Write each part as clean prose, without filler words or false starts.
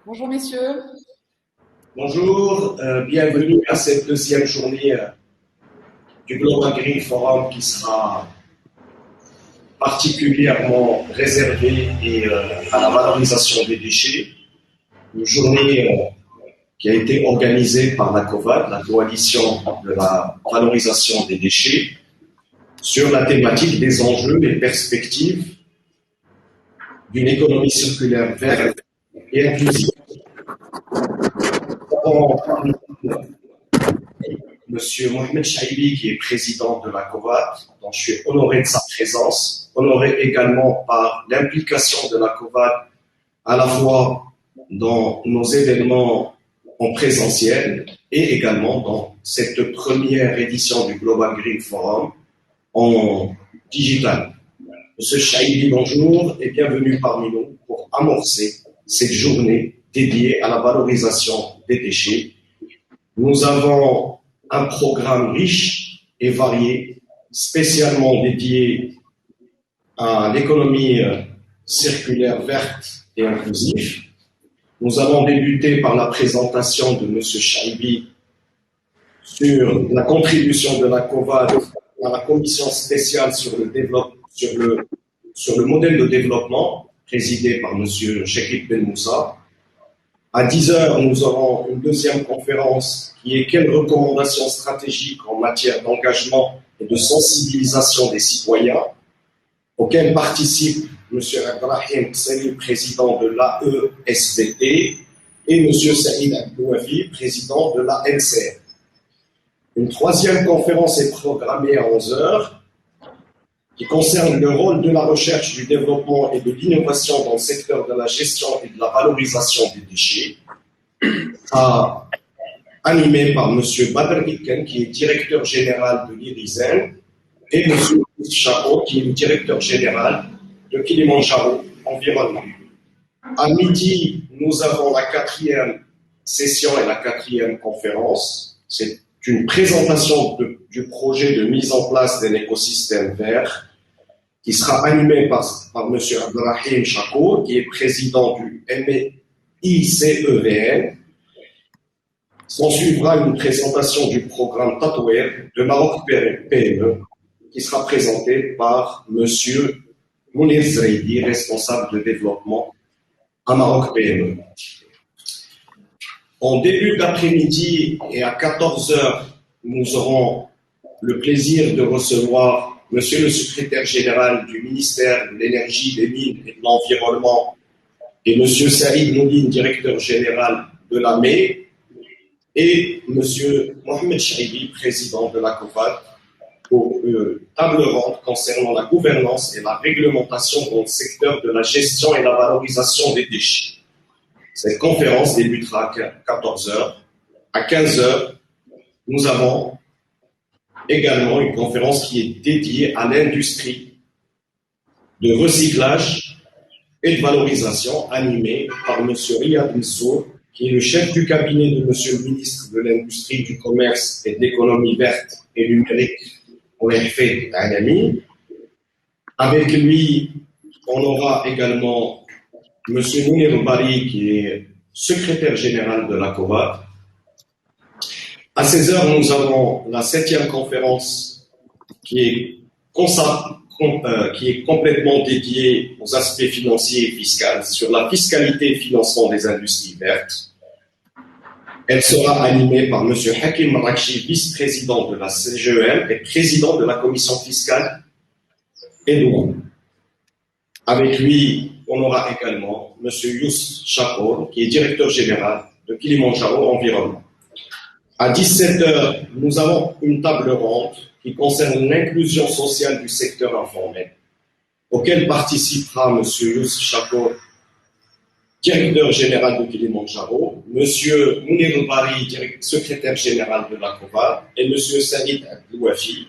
Bonjour messieurs. Bonjour, bienvenue à cette deuxième journée du Global Green Forum qui sera particulièrement réservée à la valorisation des déchets. Une journée qui a été organisée par la COVAD, la coalition de la valorisation des déchets, sur la thématique des enjeux et perspectives d'une économie circulaire verte et inclusive. Monsieur Mohamed Chaibi, qui est président de la COVAD, dont je suis honoré de sa présence, honoré également par l'implication de la COVAD à la fois dans nos événements en présentiel et également dans cette première édition du Global Green Forum en digital. Monsieur Chaibi, bonjour et bienvenue parmi nous pour amorcer cette journée dédiée à la valorisation des déchets. Nous avons un programme riche et varié, spécialement dédié à l'économie circulaire verte et inclusive. Nous allons débuter par la présentation de M. Chaibi sur la contribution de la COVAD à la commission spéciale sur le modèle de développement présidée par M. Chekik Ben Moussa. À 10h, nous aurons une deuxième conférence qui est quelles recommandations stratégiques en matière d'engagement et de sensibilisation des citoyens, auquel participe M. Abdrahim Tseli, président de l'AESVT, et M. Saïd Abdouafi, président de la NCR. Une troisième conférence est programmée à 11h, qui concerne le rôle de la recherche, du développement et de l'innovation dans le secteur de la gestion et de la valorisation des déchets, animé par M. Badr Iken, qui est directeur général de l'IRISEN, et M. Chapo, qui est le directeur général de Kilimanjaro Environnement. À midi, nous avons la quatrième session et la quatrième conférence. C'est une présentation du projet de mise en place d'un écosystème vert qui sera animé par M. Abdrahim Chakour, qui est président du MICEVN. S'en suivra une présentation du programme Tatouer de Maroc PME, qui sera présenté par M. Mounir Zreidi, responsable de développement à Maroc PME. En début d'après-midi et à 14h, nous aurons le plaisir de recevoir Monsieur le secrétaire général du ministère de l'Énergie, des Mines et de l'Environnement et Monsieur Saïd Noudine, directeur général de la ME, et Monsieur Mohamed Chaibi, président de la COVAD, pour une table ronde concernant la gouvernance et la réglementation dans le secteur de la gestion et la valorisation des déchets. Cette conférence débutera à 14h. À 15h, nous avons également une conférence qui est dédiée à l'industrie de recyclage et de valorisation, animée par M. Riyad Nissour, qui est le chef du cabinet de M. le ministre de l'Industrie, du Commerce et de l'Économie verte et numérique, ORFE Alami. Avec lui, on aura également M. Mounir Bari, qui est secrétaire général de la COVAD. À 16h, nous avons la 7e conférence qui est complètement dédiée aux aspects financiers et fiscaux, sur la fiscalité et financement des industries vertes. Elle sera animée par M. Hakim Marrakchi, vice-président de la CGEM et président de la commission fiscale et douane. Avec lui, on aura également M. Youss Chakour, qui est directeur général de Kilimanjaro Environnement. À 17h, nous avons une table ronde qui concerne l'inclusion sociale du secteur informel, auquel participera M. Youss Chakour, directeur général de Kilimanjaro, M. Mounir Bari, secrétaire général de la COVAD, et M. Saïd Abdouafi,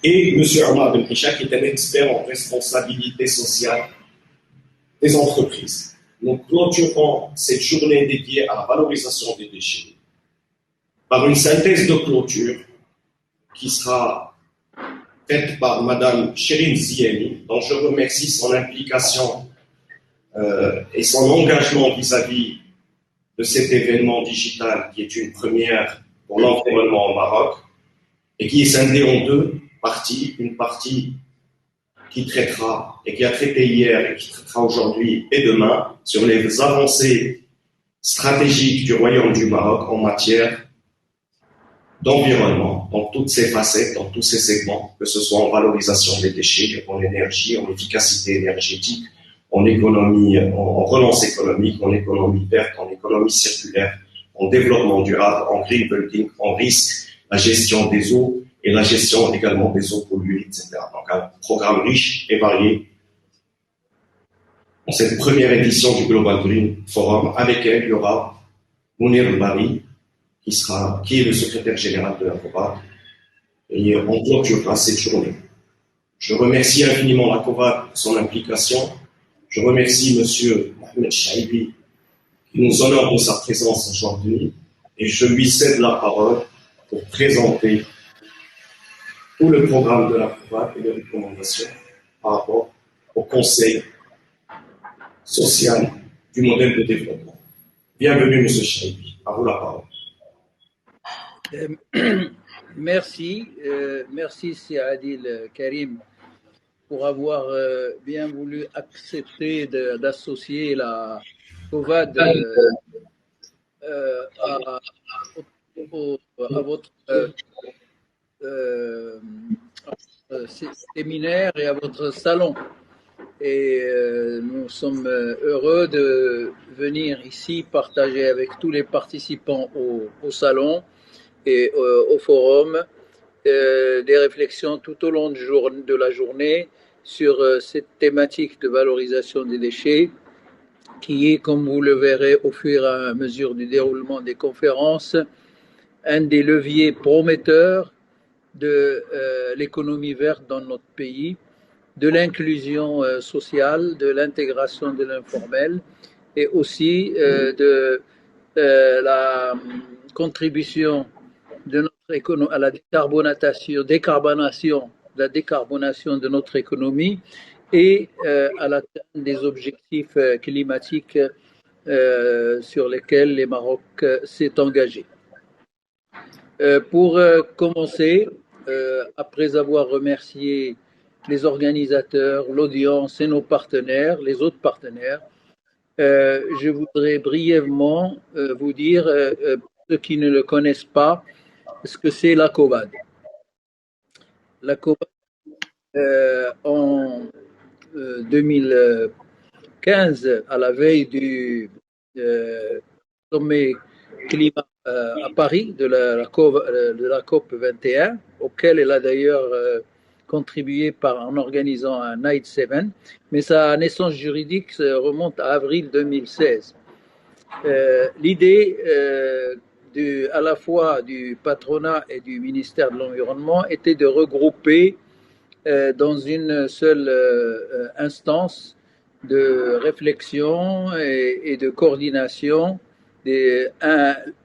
et M. Omar Ben Isha, qui est un expert en responsabilité sociale des entreprises. Nous clôturons cette journée dédiée à la valorisation des déchets par une synthèse de clôture qui sera faite par Mme Chérine Zieni, dont je remercie son implication et son engagement vis-à-vis de cet événement digital qui est une première pour l'environnement au Maroc et qui est scindé en deux parties. Une partie qui traitera et qui a traité hier et qui traitera aujourd'hui et demain sur les avancées stratégiques du Royaume du Maroc en matière d'environnement, dans toutes ses facettes, dans tous ses segments, que ce soit en valorisation des déchets, en énergie, en efficacité énergétique, en économie, en relance économique, en économie verte, en économie circulaire, en développement durable, en green building, en risque, la gestion des eaux et la gestion également des eaux polluées, etc. Donc un programme riche et varié dans cette première édition du Global Green Forum. Avec elle, il y aura Mounir Bari, qui est le secrétaire général de la COVAD, et on clôturera cette journée. Je remercie infiniment la COVAD pour son implication. Je remercie M. Mohamed Chaibi qui nous honore de sa présence aujourd'hui et je lui cède la parole pour présenter tout le programme de la COVAD et les recommandations par rapport au Conseil social du modèle de développement. Bienvenue, M. Chaibi. À vous la parole. Merci, Si Adil Karim, pour avoir bien voulu accepter d'associer la COVAD à votre séminaire et à votre salon. Et nous sommes heureux de venir ici partager avec tous les participants au salon et au forum des réflexions tout au long de la journée sur cette thématique de valorisation des déchets qui est, comme vous le verrez au fur et à mesure du déroulement des conférences, un des leviers prometteurs de l'économie verte dans notre pays, de l'inclusion sociale, de l'intégration de l'informel et aussi de la contribution de notre économie à la décarbonation de notre économie et à l'atteinte des objectifs climatiques sur lesquels le Maroc s'est engagé. Pour commencer, après avoir remercié les organisateurs, l'audience et nos partenaires, les autres partenaires, je voudrais brièvement vous dire, pour ceux qui ne le connaissent pas, ce que c'est la COVAD. La COVAD, en 2015, à la veille du sommet climat à Paris de la COP 21, auquel elle a d'ailleurs contribué en organisant un Night 7, mais sa naissance juridique remonte à avril 2016. L'idée à la fois du patronat et du ministère de l'Environnement était de regrouper dans une seule instance de réflexion et de coordination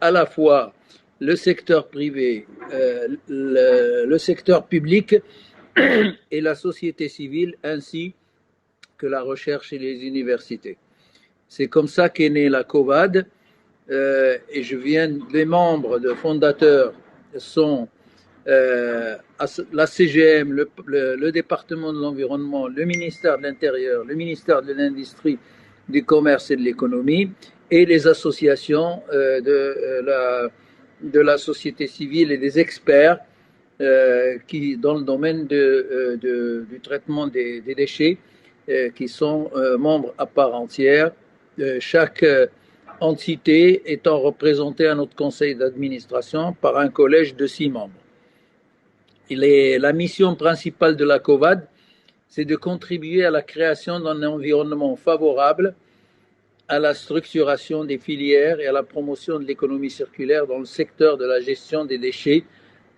à la fois le secteur privé, le secteur public et la société civile, ainsi que la recherche et les universités. C'est comme ça qu'est née la COVAD, et les membres fondateurs sont la CGM, le département de l'environnement, le ministère de l'Intérieur, le ministère de l'Industrie, du Commerce et de l'Économie, et les associations de la société civile et des experts qui, dans le domaine du traitement des déchets, qui sont membres à part entière, chaque entité étant représentée à notre conseil d'administration par un collège de 6 membres. La mission principale de la COVAD, c'est de contribuer à la création d'un environnement favorable à la structuration des filières et à la promotion de l'économie circulaire dans le secteur de la gestion des déchets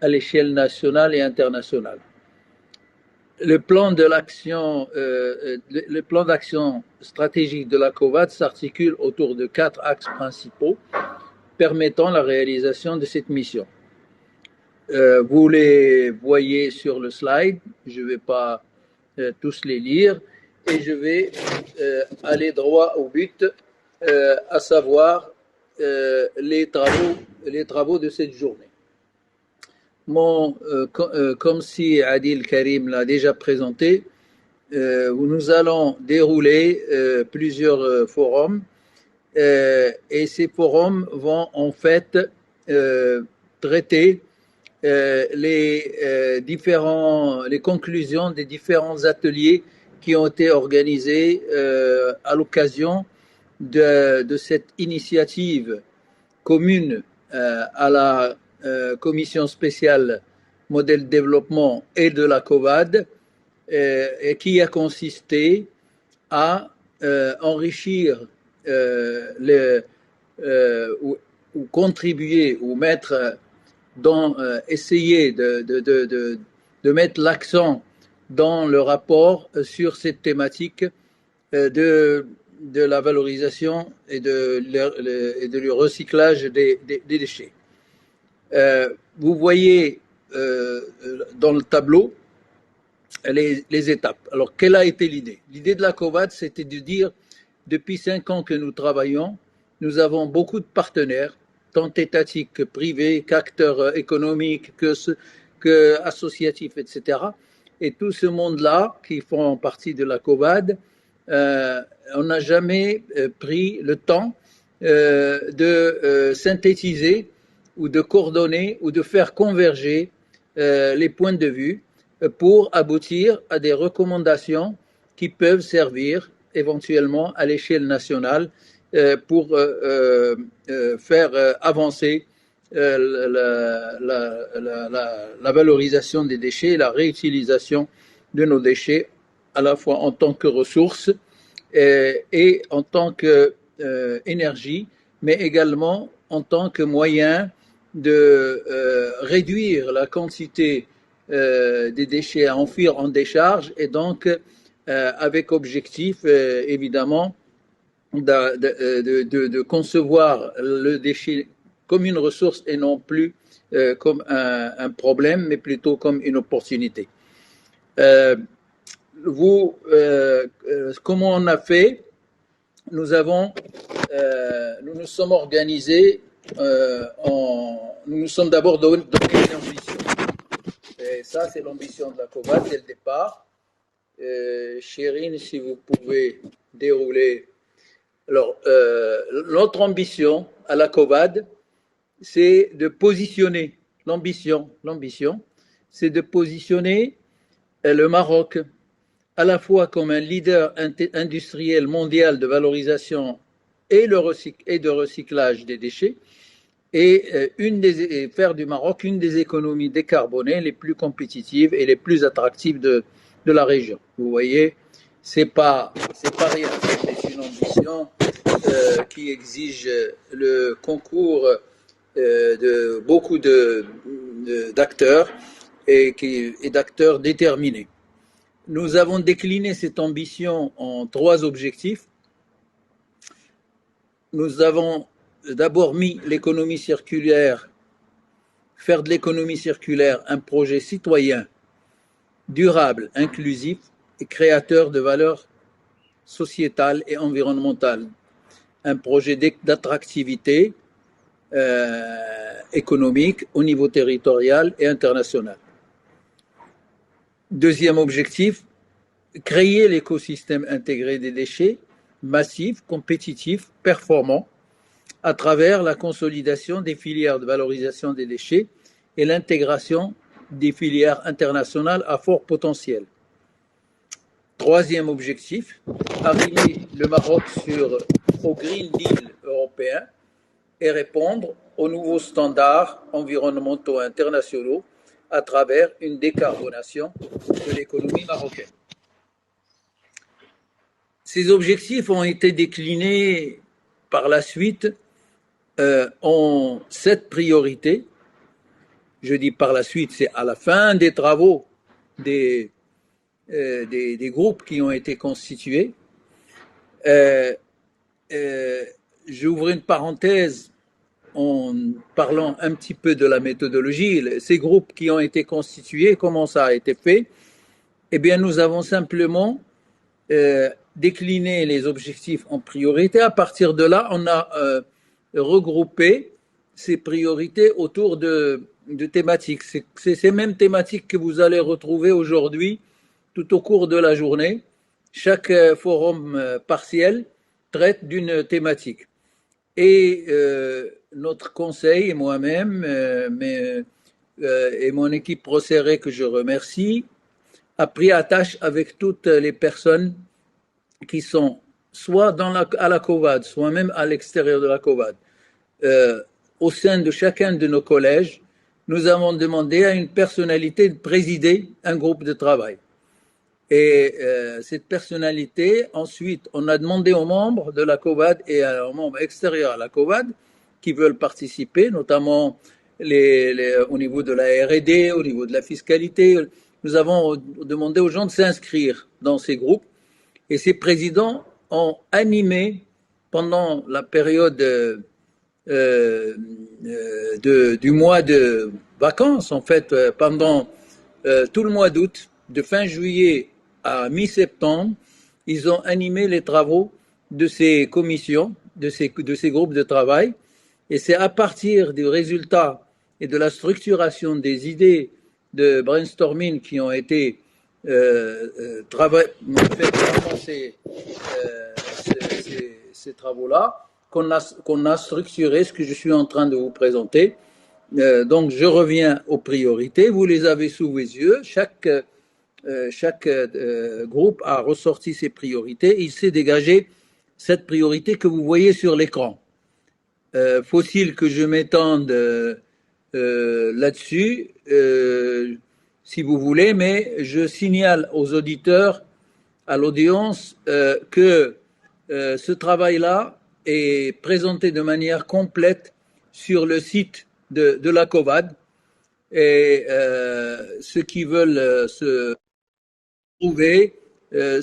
à l'échelle nationale et internationale. Le plan d'action stratégique de la COVAD s'articule autour de 4 axes principaux permettant la réalisation de cette mission. Vous les voyez sur le slide, je ne vais pas tous les lire. et je vais aller droit au but, à savoir les travaux de cette journée. Comme si Adil Karim l'a déjà présenté, nous allons dérouler plusieurs forums et ces forums vont en fait traiter les conclusions des différents ateliers qui ont été organisés à l'occasion de cette initiative commune à la commission spéciale modèle développement et de la COVAD, et qui a consisté à enrichir ou contribuer ou mettre essayer de mettre l'accent dans le rapport sur cette thématique de la valorisation et de le recyclage des déchets. Vous voyez dans le tableau les étapes. Alors, quelle a été l'idée? L'idée de la COVAD, c'était de dire, depuis 5 ans que nous travaillons, nous avons beaucoup de partenaires, tant étatiques que privés, qu'acteurs économiques, que associatifs, etc. Et tout ce monde-là, qui font partie de la COVAD, on n'a jamais pris le temps de synthétiser ou de coordonner ou de faire converger les points de vue pour aboutir à des recommandations qui peuvent servir éventuellement à l'échelle nationale pour faire avancer la valorisation des déchets, la réutilisation de nos déchets, à la fois en tant que ressources et en tant qu'énergie, mais également en tant que moyen de réduire la quantité des déchets à enfuir en décharge, et donc avec objectif évidemment de concevoir le déchet comme une ressource et non plus comme un problème, mais plutôt comme une opportunité. Comment on a fait? Nous nous sommes organisés, nous nous sommes d'abord donné une ambition. Et ça, c'est l'ambition de la COVAD dès le départ. Chérine, si vous pouvez dérouler. Alors, notre ambition à la COVAD, c'est de positionner, l'ambition, c'est de positionner le Maroc à la fois comme un leader industriel mondial de valorisation et de recyclage des déchets, et faire du Maroc une des économies décarbonées les plus compétitives et les plus attractives de la région. Vous voyez, c'est pas rien, c'est une ambition qui exige le concours de beaucoup d'acteurs et d'acteurs déterminés. Nous avons décliné cette ambition en 3 objectifs. Nous avons d'abord mis l'économie circulaire, faire de l'économie circulaire un projet citoyen, durable, inclusif et créateur de valeur sociétale et environnementale. Un projet d'attractivité économique au niveau territorial et international. Deuxième objectif, créer l'écosystème intégré des déchets, massif, compétitif, performant, à travers la consolidation des filières de valorisation des déchets et l'intégration des filières internationales à fort potentiel. Troisième objectif, arrimer le Maroc au Green Deal européen et répondre aux nouveaux standards environnementaux internationaux à travers une décarbonation de l'économie marocaine. Ces objectifs ont été déclinés par la suite en 7 priorités. Je dis par la suite, c'est à la fin des travaux des groupes qui ont été constitués. J'ouvre une parenthèse en parlant un petit peu de la méthodologie. Ces groupes qui ont été constitués, comment ça a été fait? Eh bien, nous avons simplement décliné les objectifs en priorité. À partir de là, on a regroupé ces priorités autour de thématiques. C'est ces mêmes thématiques que vous allez retrouver aujourd'hui tout au cours de la journée. Chaque forum partiel traite d'une thématique. Et notre conseil et moi-même et mon équipe Procéré, que je remercie, a pris attache avec toutes les personnes qui sont soit à la COVAD, soit même à l'extérieur de la COVAD. Au sein de chacun de nos collèges, nous avons demandé à une personnalité de présider un groupe de travail. Et cette personnalité, ensuite, on a demandé aux membres de la COVAD et aux membres extérieurs à la COVAD qui veulent participer, notamment au niveau de la R&D, au niveau de la fiscalité. Nous avons demandé aux gens de s'inscrire dans ces groupes et ces présidents ont animé pendant la période du mois de vacances, en fait, pendant tout le mois d'août, de fin juillet à mi-septembre, ils ont animé les travaux de ces commissions, de ces groupes de travail. Et c'est à partir du résultat et de la structuration des idées de brainstorming qui ont été faites pendant ces travaux-là qu'on a structuré ce que je suis en train de vous présenter. Donc, je reviens aux priorités. Vous les avez sous vos yeux. Chaque groupe a ressorti ses priorités. Il s'est dégagé cette priorité que vous voyez sur l'écran. Faut-il que je m'étende là-dessus, si vous voulez, mais je signale aux auditeurs, à l'audience, que ce travail-là est présenté de manière complète sur le site de la COVAD, et ceux qui veulent se trouver ceux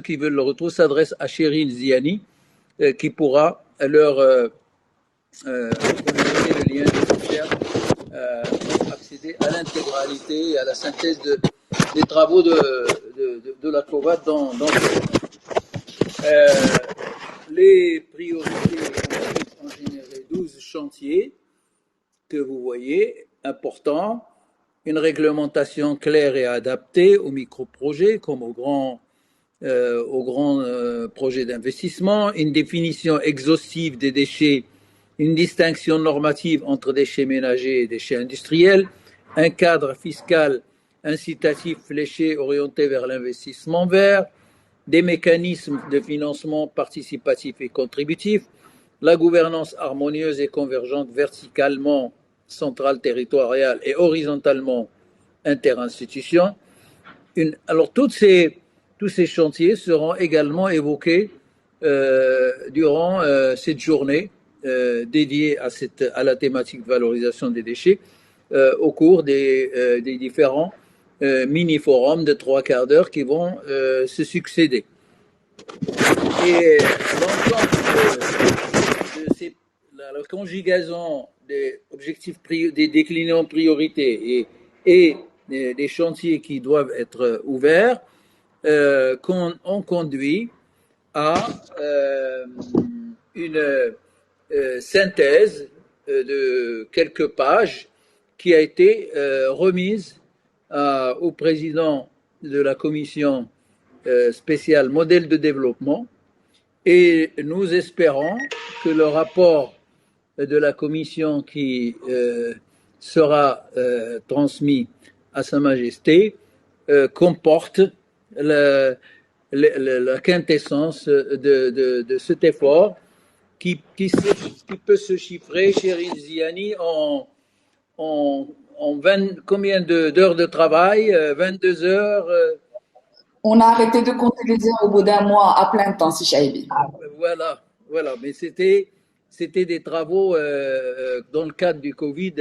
qui veulent le retrouver s'adressent à Chérine Ziani, qui pourra leur communiquer le lien nécessaire pour accéder à l'intégralité et à la synthèse des travaux de la COVAD dans les priorités ont généré 12 chantiers que vous voyez, importants. Une réglementation claire et adaptée aux micro-projets comme aux grands projets d'investissement, une définition exhaustive des déchets, une distinction normative entre déchets ménagers et déchets industriels, un cadre fiscal incitatif fléché orienté vers l'investissement vert, des mécanismes de financement participatif et contributif, la gouvernance harmonieuse et convergente verticalement, centrale, territoriale et horizontalement interinstitutions. Alors tous ces chantiers seront également évoqués durant cette journée dédiée à la thématique valorisation des déchets au cours des différents mini-forums de 3/4 d'heure qui vont se succéder. Et l'ensemble de la conjugaison des objectifs déclinés en priorité et des chantiers qui doivent être ouverts ont conduit à une synthèse de quelques pages qui a été remise au président de la commission spéciale modèle de développement, et nous espérons que le rapport de la commission qui sera transmis à Sa Majesté comporte la quintessence de cet effort qui peut se chiffrer, Chérine Ziani, en combien d'heures de travail? 22 heures On a arrêté de compter les heures au bout d'un mois à plein temps, si Chaibi. Voilà. Mais c'était des travaux dans le cadre du Covid,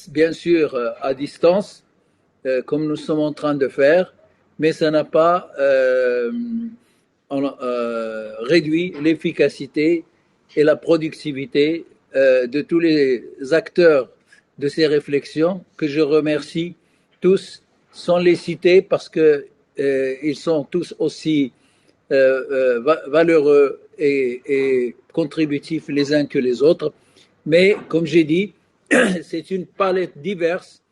bien sûr à distance, comme nous sommes en train de faire, mais ça n'a pas réduit l'efficacité et la productivité de tous les acteurs de ces réflexions, que je remercie tous sans les citer parce que ils sont tous aussi valeureux et contributifs les uns que les autres. Mais comme j'ai dit, c'est une palette diverse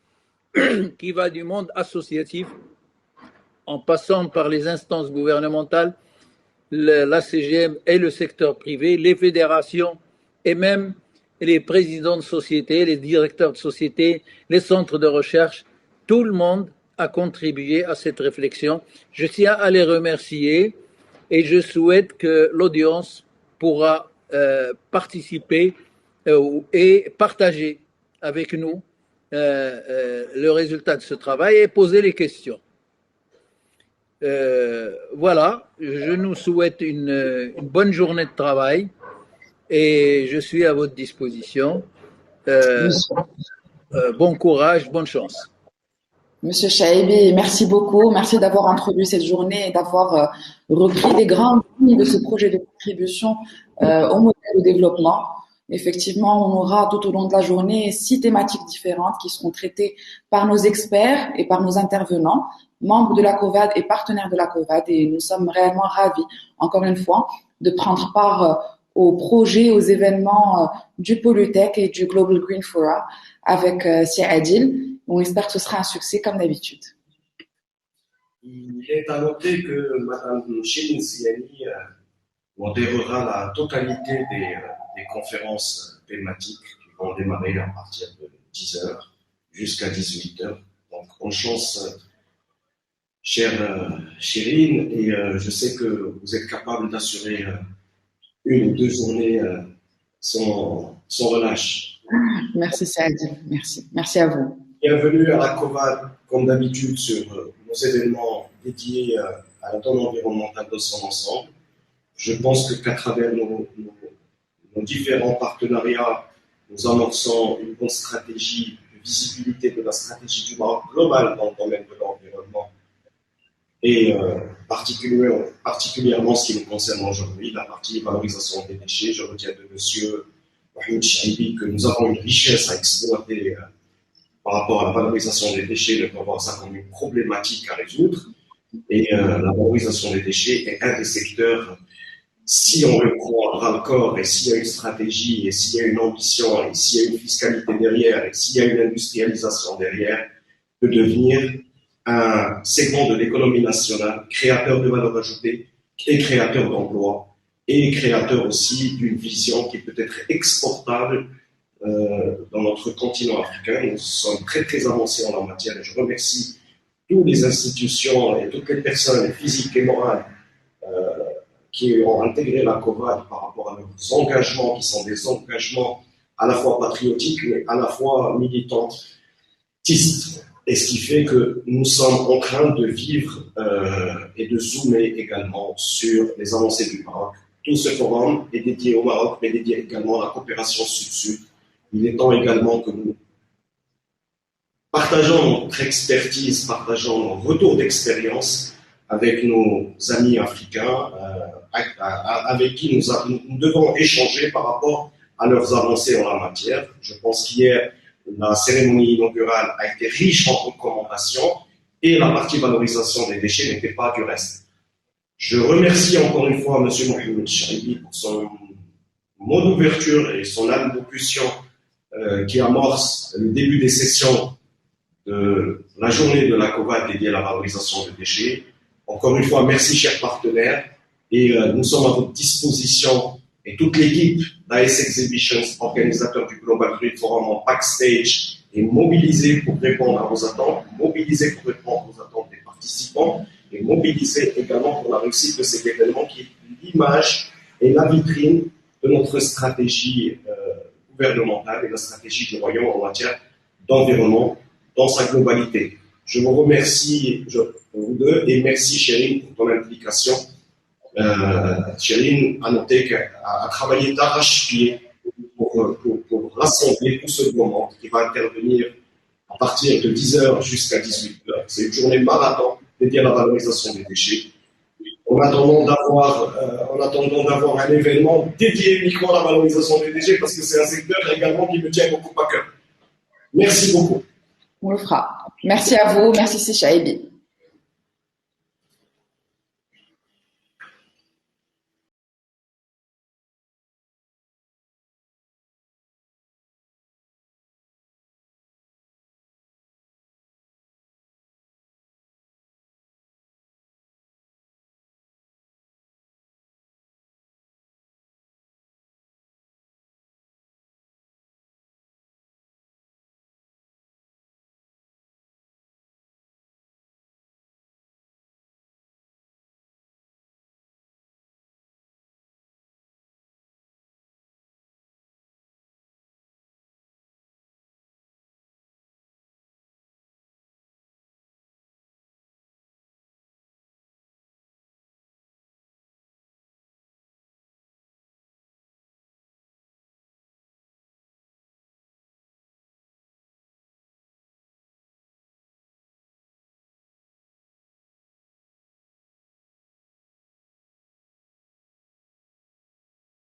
qui va du monde associatif en passant par les instances gouvernementales, la CGM et le secteur privé, les fédérations et même les présidents de société, les directeurs de société, les centres de recherche. Tout le monde a contribué à cette réflexion. Je tiens à les remercier et je souhaite que l'audience pourra participer et partager avec nous le résultat de ce travail et poser les questions. Voilà, je nous souhaite une bonne journée de travail et je suis à votre disposition. Bon courage, bonne chance. Monsieur Chaibi, merci beaucoup. Merci d'avoir introduit cette journée et d'avoir repris les grandes lignes de ce projet de contribution au modèle de développement. Effectivement, on aura tout au long de la journée 6 thématiques différentes qui seront traitées par nos experts et par nos intervenants, membres de la COVAD et partenaires de la COVAD. Et nous sommes réellement ravis, encore une fois, de prendre part aux projets, aux événements du Polytech et du Global Green Forum avec Si Adil. On espère que ce sera un succès comme d'habitude. Il est à noter que Mme Shirin Ziani modérera la totalité des conférences thématiques qui vont démarrer à partir de 10h jusqu'à 18h. Donc, bonne chance, chère Shirin, et je sais que vous êtes capable d'assurer 1 ou 2 journées sans relâche. Merci Saadi, merci. Merci à vous. Bienvenue à la COVAD, comme d'habitude, sur nos événements dédiés à la donne environnementale dans son ensemble. Je pense qu'à travers nos différents partenariats, nous amorçons une bonne stratégie de visibilité de la stratégie du Maroc globale dans le domaine de l'environnement et particulièrement ce qui nous concerne aujourd'hui, la partie valorisation des déchets. Je retiens de M. Mohamed Chaibi que nous avons une richesse à exploiter par rapport à la valorisation des déchets, ne pas voir ça comme une problématique à résoudre. Et la valorisation des déchets est un des secteurs, si on le prend à bras le corps, et s'il y a une stratégie, et s'il y a une ambition, et s'il y a une fiscalité derrière, et s'il y a une industrialisation derrière, de devenir un segment de l'économie nationale, créateur de valeur ajoutée, et créateur d'emplois, et créateur aussi d'une vision qui peut être exportable dans notre continent africain. Nous sommes très très avancés en la matière et je remercie toutes les institutions et toutes les personnes physiques et morales qui ont intégré la COVAD par rapport à leurs engagements qui sont des engagements à la fois patriotiques mais à la fois militantistes. Et ce qui fait que nous sommes en train de vivre et de zoomer également sur les avancées du Maroc. Tout ce forum est dédié au Maroc mais dédié également à la coopération sud-sud. Il est temps également que nous partageons notre expertise, partageons nos retours d'expérience avec nos amis africains, avec qui nous devons échanger par rapport à leurs avancées en la matière. Je pense qu'hier, la cérémonie inaugurale a été riche en recommandations et la partie valorisation des déchets n'était pas du reste. Je remercie encore une fois M. Mohamed Chaibi pour son mot d'ouverture et son allocution qui amorce le début des sessions de la journée de la COVAD dédiée à la valorisation des déchets. Encore une fois, merci chers partenaires et nous sommes à votre disposition et toute l'équipe d'AS Exhibitions, organisateur du Global Green Forum en backstage, est mobilisée pour répondre à vos attentes, mobilisée pour répondre aux attentes des participants et mobilisée également pour la réussite de cet événement qui est l'image et la vitrine de notre stratégie gouvernementale et la stratégie du Royaume en matière d'environnement dans sa globalité. Je vous remercie, vous deux, et merci Chérine pour ton implication. Chérine a noté qu'elle a travaillé d'arrache-pied pour rassembler tout ce moment qui va intervenir à partir de 10h jusqu'à 18h. C'est une journée marathon dédiée à la valorisation des déchets. En attendant d'avoir un événement dédié uniquement à la valorisation des déchets, parce que c'est un secteur également qui me tient beaucoup à cœur. Merci beaucoup. On le fera. Merci à vous. Merci, Chaibi.